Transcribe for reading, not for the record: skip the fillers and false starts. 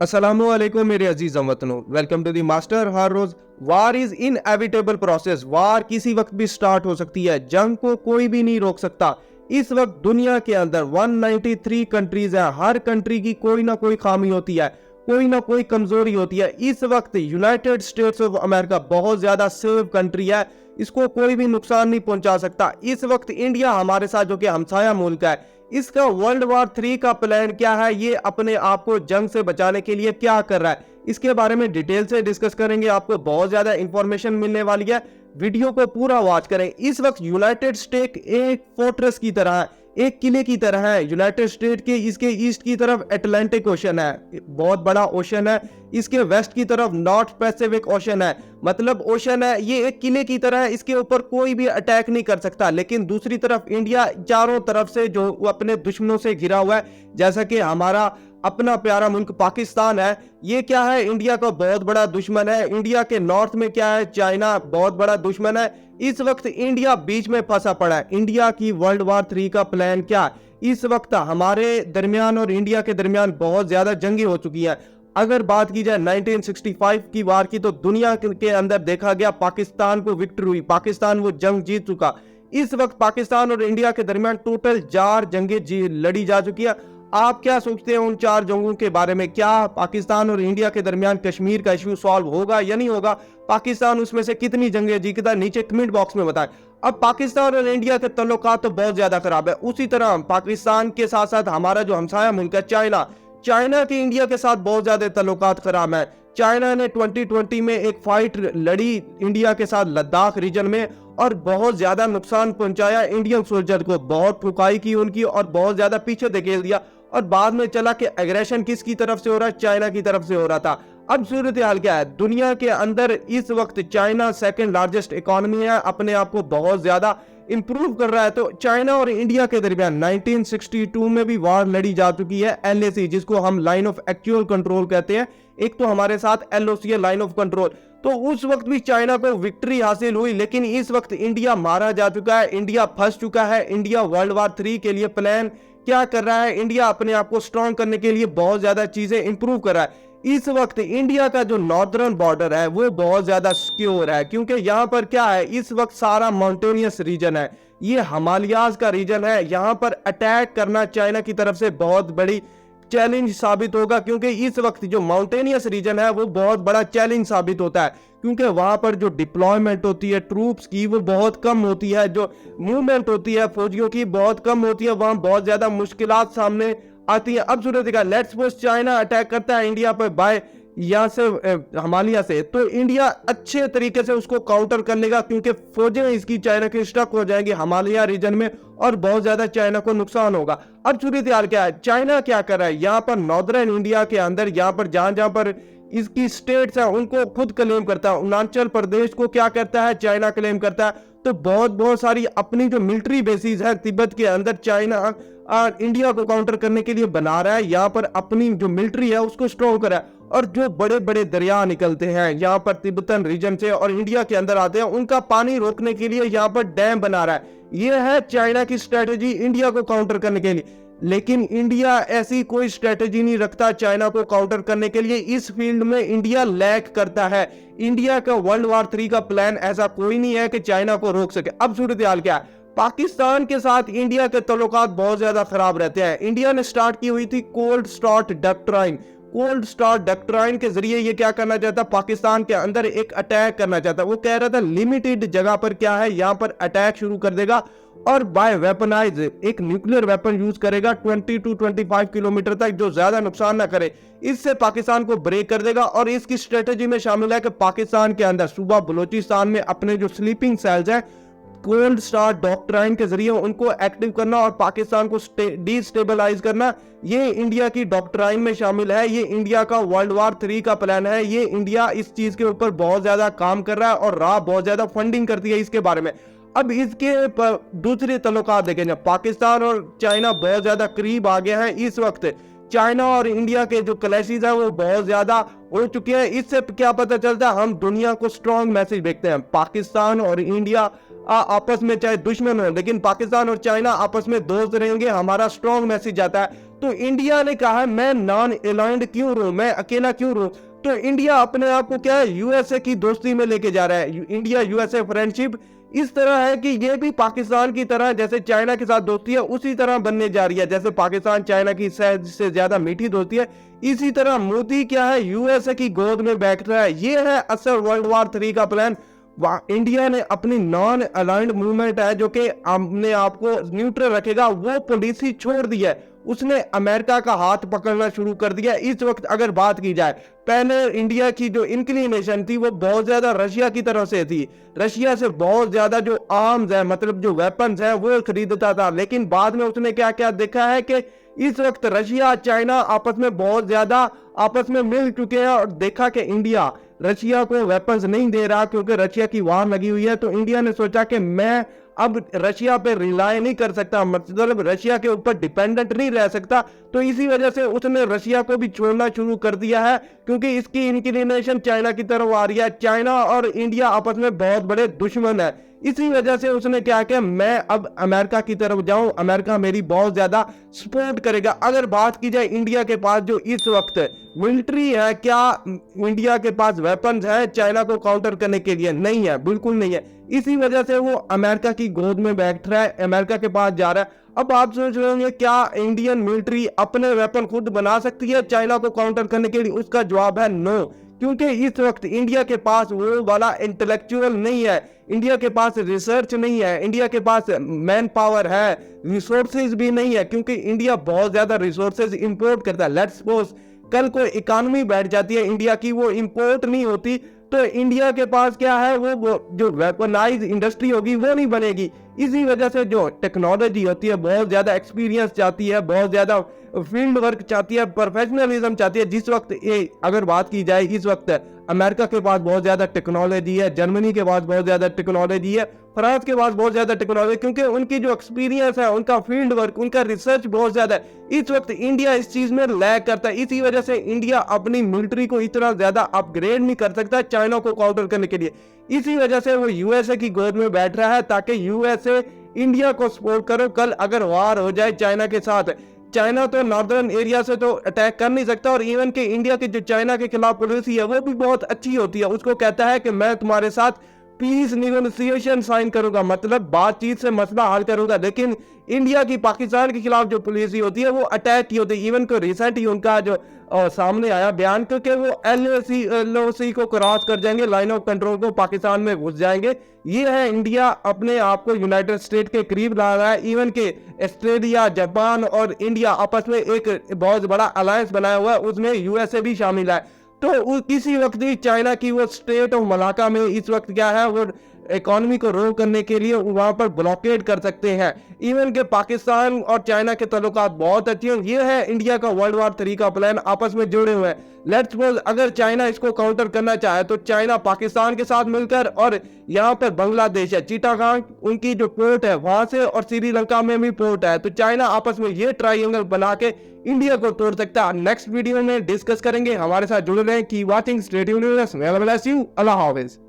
अस्सलामुअलैकुम मेरे अजीज हमवतनों, वेलकम टू दी मास्टर। हर रोज war is inevitable process. War किसी वक्त भी स्टार्ट हो सकती है, जंग को कोई भी नहीं रोक सकता। इस वक्त दुनिया के अंदर 193 कंट्रीज हैं। हर कंट्री की कोई ना कोई खामी होती है, कोई ना कोई कमजोरी होती है। इस वक्त यूनाइटेड स्टेट्स ऑफ अमेरिका बहुत ज्यादा सेफ कंट्री है, इसको कोई भी नुकसान नहीं पहुंचा सकता। इस वक्त इंडिया हमारे साथ जो कि हमसाया मुल्क है, इसका वर्ल्ड वॉर 3 का प्लान क्या है, ये अपने आप को जंग से बचाने के लिए क्या कर रहा है, इसके बारे में डिटेल से डिस्कस करेंगे। आपको बहुत ज्यादा इंफॉर्मेशन मिलने वाली है, वीडियो को पूरा वॉच करें। इस वक्त यूनाइटेड स्टेट एक फोर्ट्रेस की तरह है, एक किले की तरह है। यूनाइटेड स्टेट के इसके ईस्ट की तरफ अटलांटिक ओशन है, बहुत बड़ा ओशन है। इसके वेस्ट की तरफ नॉर्थ पैसिफिक ओशन है, मतलब ओशन है। ये एक किले की तरह है, इसके ऊपर कोई भी अटैक नहीं कर सकता। लेकिन दूसरी तरफ इंडिया चारों तरफ से जो अपने दुश्मनों से घिरा हुआ है, जैसा कि हमारा अपना प्यारा मुल्क पाकिस्तान है, ये क्या है, इंडिया का बहुत बड़ा दुश्मन है। इंडिया के नॉर्थ में क्या है, चाइना बहुत बड़ा दुश्मन है। इस वक्त इंडिया बीच में फंसा पड़ा है। इंडिया की वर्ल्ड वॉर 3 का प्लान क्या है? इस वक्त हमारे दरमियान और इंडिया के दरमियान बहुत ज्यादा जंगी हो चुकी है। अगर बात की जाए 1965 की वार की, तो दुनिया के अंदर देखा गया पाकिस्तान को विक्ट्री हुई, पाकिस्तान वो जंग जीत चुका। इस वक्त पाकिस्तान और इंडिया के दरमियान टोटल 4 जंगें लड़ी जा चुकी है। आप क्या सोचते हैं उन 4 जंगों के बारे में? क्या पाकिस्तान और इंडिया के दरमियान कश्मीर का इश्यू सॉल्व होगा या नहीं होगा? पाकिस्तान उसमें से कितनी जंगें जीता, नीचे कमेंट बॉक्स में बताएं। अब पाकिस्तान और इंडिया के तल्लुकात तो बहुत ज्यादा खराब है। उसी तरह पाकिस्तान के साथ साथ हमारा जो हमसाया मुल्क है चाइना के इंडिया के साथ बहुत ज्यादा तल्लुकात खराब है। चाइना ने 2020 में एक फाइट लड़ी इंडिया के साथ लद्दाख रीजन में, और बहुत ज्यादा नुकसान पहुंचाया इंडियन सोल्जर को, बहुत ठुकाई की उनकी और बहुत ज्यादा पीछे धकेल दिया। और बाद में चला कि एग्रेशन किसकी तरफ से हो रहा है, चाइना की तरफ से हो रहा था। अब सूरत हाल क्या है दुनिया के अंदर? इस वक्त चाइना सेकंड लार्जेस्ट इकोनॉमी है, अपने आप को बहुत ज्यादा इंप्रूव कर रहा है। तो चाइना और इंडिया के दरमियान 1962 में भी वार लड़ी जा चुकी है, LAC, जिसको हम लाइन ऑफ एक्चुअल कंट्रोल कहते हैं। एक तो हमारे साथ LOC है, लाइन ऑफ कंट्रोल। तो उस वक्त भी चाइना को विक्ट्री हासिल हुई, लेकिन इस वक्त इंडिया मारा जा चुका है, इंडिया फंस चुका है। इंडिया वर्ल्ड वॉर 3 के लिए प्लान क्या कर रहा है? इंडिया अपने आप को स्ट्रॉन्ग करने के लिए बहुत ज्यादा चीजें इंप्रूव कर रहा है। इस वक्त इंडिया का जो नॉर्दर्न बॉर्डर है वो बहुत ज्यादा सिक्योर है, क्योंकि यहाँ पर क्या है, इस वक्त सारा माउंटेनियस रीजन है, ये हिमालयाज का रीजन है। यहाँ पर अटैक करना चाइना की तरफ से बहुत बड़ी चैलेंज साबित होगा, क्योंकि इस वक्त जो माउंटेनियस रीजन है वो बहुत बड़ा चैलेंज साबित होता है, क्योंकि वहां पर जो डिप्लॉयमेंट होती है ट्रूप्स की वो बहुत कम होती है, जो मूवमेंट होती है फौजियों की बहुत कम होती है, वहां बहुत ज्यादा मुश्किलात सामने आती है। अब सूरत का लेट्स सपोज चाइना अटैक करता है इंडिया पर बाय यहाँ से हिमालय से, तो इंडिया अच्छे तरीके से उसको काउंटर कर लेगा, क्योंकि फौजें इसकी चाइना की स्टक हो जाएंगी हिमालय रीजन में और बहुत ज्यादा चाइना को नुकसान होगा। अब सूरत हाल क्या है, चाइना क्या कर रहा है यहाँ पर नॉर्दर्न इंडिया के अंदर, यहाँ पर जहां पर इसकी स्टेट्स है उनको खुद क्लेम करता है। अरुणाचल प्रदेश को क्या करता है, चाइना क्लेम करता है। तो बहुत सारी अपनी जो मिलिट्री बेसिस है तिब्बत के अंदर, चाइना इंडिया को काउंटर करने के लिए बना रहा है। यहाँ पर अपनी जो मिलिट्री है उसको स्ट्रॉन्ग करा है, और जो बड़े बड़े दरिया निकलते हैं यहाँ पर तिब्बतन रीजन से और इंडिया के अंदर आते हैं, उनका पानी रोकने के लिए यहाँ पर डैम बना रहा है। यह है चाइना की स्ट्रेटेजी इंडिया को काउंटर करने के लिए। लेकिन इंडिया ऐसी कोई स्ट्रेटेजी नहीं रखता चाइना को काउंटर करने के लिए। इस फील्ड में इंडिया लैक करता है। इंडिया का वर्ल्ड वॉर 3 का प्लान ऐसा कोई नहीं है कि चाइना को रोक सके। अब सूरत हाल क्या है, पाकिस्तान के साथ इंडिया के तल्लुकात बहुत ज्यादा खराब रहते हैं। इंडिया ने स्टार्ट की हुई थी cold start doctrine. Cold start doctrine के जरिए ये क्या करना चाहता, पाकिस्तान के अंदर एक अटैक करना चाहता। वो कह रहा था लिमिटेड जगह पर क्या है, यहाँ पर अटैक शुरू कर देगा और बाय वेपनाइज एक न्यूक्लियर वेपन यूज करेगा 20 to 25 किलोमीटर तक, जो ज्यादा नुकसान ना करे। इससे पाकिस्तान को ब्रेक कर देगा। और इसकी स्ट्रेटेजी में शामिल है कि पाकिस्तान के अंदर सूबा बलोचिस्तान में अपने जो स्लीपिंग सेल्स हैं, कोल्ड स्टार डॉक्ट्राइन के जरिए उनको एक्टिव करना और पाकिस्तान को डिस्टेबलाइज करना, ये इंडिया की डॉक्ट्राइन में शामिल है। ये इंडिया का वर्ल्ड वॉर 3 का प्लान है। ये इंडिया इस चीज के ऊपर बहुत ज्यादा काम कर रहा है और राह बहुत ज्यादा फंडिंग करती है इसके बारे में। अब इसके दूसरे तल्लुकात देखें, पाकिस्तान और चाइना बहुत ज्यादा करीब आ गए हैं। इस वक्त चाइना और इंडिया के जो क्लैशेस हैं वो बहुत ज्यादा हो चुके हैं। इससे क्या पता चलता है, हम दुनिया को स्ट्रॉन्ग मैसेज भेजते हैं। पाकिस्तान और इंडिया आपस में चाहे दुश्मन हो, लेकिन पाकिस्तान और चाइना आपस में दोस्त रहेंगे, हमारा स्ट्रॉन्ग मैसेज आता है। तो इंडिया ने कहा मैं नॉन अलाइंड क्यों रहूं, मैं अकेला क्यों रहूं। तो इंडिया अपने आप को क्या है, यूएसए की दोस्ती में लेके जा रहा है। इंडिया यूएसए फ्रेंडशिप इस तरह है कि ये भी पाकिस्तान की तरह जैसे चाइना के साथ दोस्ती है उसी तरह बनने जा रही है। जैसे पाकिस्तान चाइना की से ज्यादा मीठी दोस्ती है, इसी तरह मोदी क्या है, यूएसए की गोद में बैठ रहा है। ये है असल वर्ल्ड वॉर 3 का प्लान। इंडिया ने अपनी नॉन अलाइंड मूवमेंट है जो कि अपने आप को न्यूट्रल रखेगा, वो पॉलिसी छोड़ दी है। उसने अमेरिका का हाथ पकड़ना शुरू कर दिया। इस वक्त अगर बात की जाए, पहले इंडिया की जो इंक्लिनेशन थी वो बहुत ज्यादा रशिया की तरफ से थी। रशिया से बहुत ज्यादा जो आर्म्स है, मतलब जो वेपन्स है, वो खरीदता था। लेकिन बाद में उसने क्या क्या देखा है कि इस वक्त रशिया चाइना आपस में बहुत ज्यादा आपस में मिल चुके हैं, और देखा कि इंडिया रशिया को वेपन्स नहीं दे रहा क्योंकि रशिया की वार लगी हुई है। तो इंडिया ने सोचा कि मैं अब रशिया पे रिलाय नहीं कर सकता, मतलब रशिया के ऊपर डिपेंडेंट नहीं रह सकता। तो इसी वजह से उसने रशिया को भी छोड़ना शुरू कर दिया है, क्योंकि इसकी इंक्लिनेशन चाइना की तरफ आ रही है। चाइना और इंडिया आपस में बहुत बड़े दुश्मन है। इसी वजह से उसने क्या किया, मैं अब अमेरिका की तरफ जाऊं, अमेरिका मेरी बहुत ज्यादा सपोर्ट करेगा। अगर बात की जाए इंडिया के पास जो इस वक्त मिलिट्री है, क्या इंडिया के पास वेपन्स है चाइना को काउंटर करने के लिए? नहीं है, बिल्कुल नहीं है। इसी वजह से वो अमेरिका की गोद में बैठ रहा है, अमेरिका के पास जा रहा है। अब आप सोच रहे होंगे क्या इंडियन मिलिट्री अपने वेपन खुद बना सकती है चाइना को काउंटर करने के लिए? उसका जवाब है नो, क्योंकि इस वक्त इंडिया के पास वो वाला इंटेलेक्चुअल नहीं है, इंडिया के पास रिसर्च नहीं है, इंडिया के पास मैन पावर है, रिसोर्सेज भी नहीं है, क्योंकि इंडिया बहुत ज्यादा रिसोर्सेज इंपोर्ट करता है। लेट्स सपोज कल कोई इकोनॉमी बैठ जाती है इंडिया की, वो इंपोर्ट नहीं होती, तो इंडिया के पास क्या है, वो जो वेपनाइज इंडस्ट्री होगी वो नहीं बनेगी। इसी वजह से जो टेक्नोलॉजी होती है बहुत ज्यादा एक्सपीरियंस चाहती है, बहुत ज्यादा फील्ड वर्क चाहती है, प्रोफेशनलिज्म चाहती है। जिस वक्त ये अगर बात की जाए, इस वक्त अमेरिका के पास बहुत ज्यादा टेक्नोलॉजी है, जर्मनी के पास बहुत ज्यादा टेक्नोलॉजी है, फ्रांस के पास बहुत ज्यादा टेक्नोलॉजी, क्योंकि उनकी जो एक्सपीरियंस है, उनका फील्ड वर्क, उनका रिसर्च बहुत ज्यादा है। इस वक्त इंडिया इस चीज में लैग करता है। इसी वजह से इंडिया अपनी मिलिट्री को इतना ज्यादा अपग्रेड नहीं कर सकता चाइना को काउंटर करने के लिए। इसी वजह से वो यूएसए की गोद में बैठ रहा है, ताकि यूएसए इंडिया को सपोर्ट करो। कल अगर वार हो जाए चाइना के साथ, चाइना तो नॉर्दर्न एरिया से तो अटैक कर नहीं सकता, और इवन के इंडिया की जो चाइना के खिलाफ पॉलिसी है वो भी बहुत अच्छी होती है। उसको कहता है कि मैं तुम्हारे साथ पीस निगोशिएशन साइन करूंगा, मतलब बातचीत से मसला हल करूंगा। लेकिन इंडिया की पाकिस्तान के खिलाफ जो पॉलिसी होती है वो अटैक की होती है। इवन को रिसेंट ही उनका जो सामने आया बयान कि वो एलओसी को क्रॉस कर जाएंगे, लाइन ऑफ कंट्रोल को, पाकिस्तान में घुस जाएंगे। ये है इंडिया अपने आप को यूनाइटेड स्टेट के करीब ला रहा है। इवन के ऑस्ट्रेलिया, जापान और इंडिया आपस में एक बहुत बड़ा अलायंस बनाया हुआ है, उसमें यूएसए भी शामिल है। तो किसी वक्त ही चाइना की वो स्टेट ऑफ मलाका में इस वक्त क्या है, वो इकोनॉमी को रोक करने के लिए वहां पर ब्लॉकेड कर सकते हैं। इवन के पाकिस्तान और चाइना के ताल्लुकात बहुत अच्छे हैं। ये है इंडिया का वर्ल्ड वॉर 3 का प्लान, आपस में जुड़े हुए हैं। लेट्स सपोज अगर चाइना इसको काउंटर करना चाहे तो चाइना पाकिस्तान के साथ मिलकर, और यहाँ पर बांग्लादेश है, चिटागांग उनकी जो पोर्ट है वहां से, और श्रीलंका में भी पोर्ट है, तो चाइना आपस में ये ट्रायंगल बना के इंडिया को तोड़ सकता है। नेक्स्ट वीडियो में डिस्कस करेंगे। हमारे साथ जुड़े रहें। की वॉचिंग, स्टे ट्यून्ड, अल्लाह हाफिज।